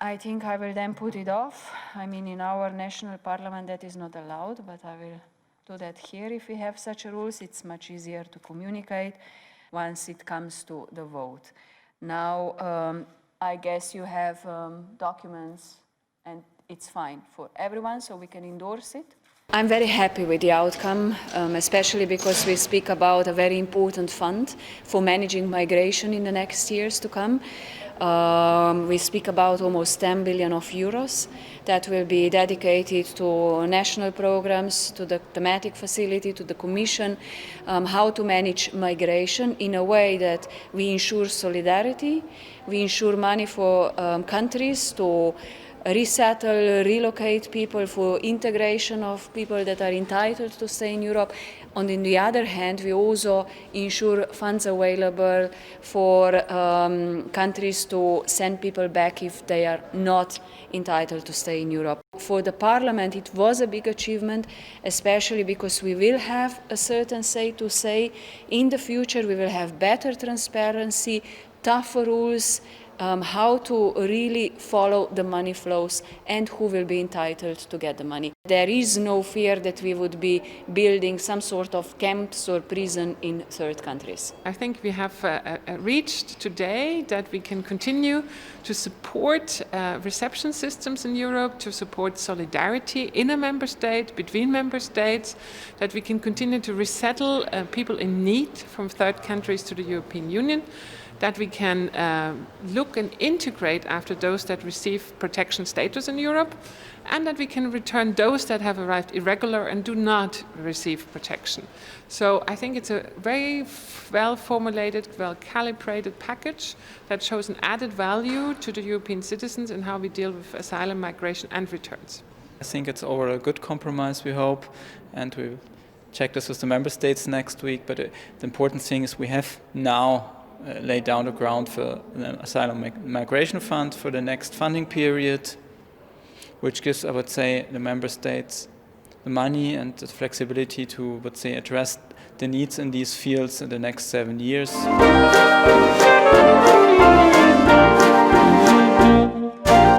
I think I will then put it off. I mean, in our national parliament that is not allowed, but I will do that here if we have such rules. It's much easier to communicate once it comes to the vote. Now, I guess you have documents and it's fine for everyone, so we can endorse it. I'm very happy with the outcome, especially because we speak about a very important fund for managing migration in the next years to come. We speak about almost 10 billion of euros that will be dedicated to national programs, to the thematic facility, to the Commission, how to manage migration in a way that we ensure solidarity, we ensure money for countries to resettle, relocate people, for integration of people that are entitled to stay in Europe. And on the other hand, we also ensure funds available for countries to send people back if they are not entitled to stay in Europe. For the Parliament, it was a big achievement, especially because we will have a certain say to say. In the future, we will have better transparency, tougher rules, how to really follow the money flows and who will be entitled to get the money. There is no fear that we would be building some sort of camps or prison in third countries. I think we have reached today that we can continue to support reception systems in Europe, to support solidarity in a member state, between member states, that we can continue to resettle people in need from third countries to the European Union, that we can look and integrate after those that receive protection status in Europe, and that we can return those that have arrived irregular and do not receive protection. So I think it's a very well-formulated, well-calibrated package that shows an added value to the European citizens in how we deal with asylum, migration and returns. I think it's overall a good compromise, we hope, and we'll check this with the member states next week. But the important thing is we have now lay down the ground for the Asylum Migration Fund for the next funding period, which gives, I would say, the member states the money and the flexibility to, I would say, address the needs in these fields in the next 7 years.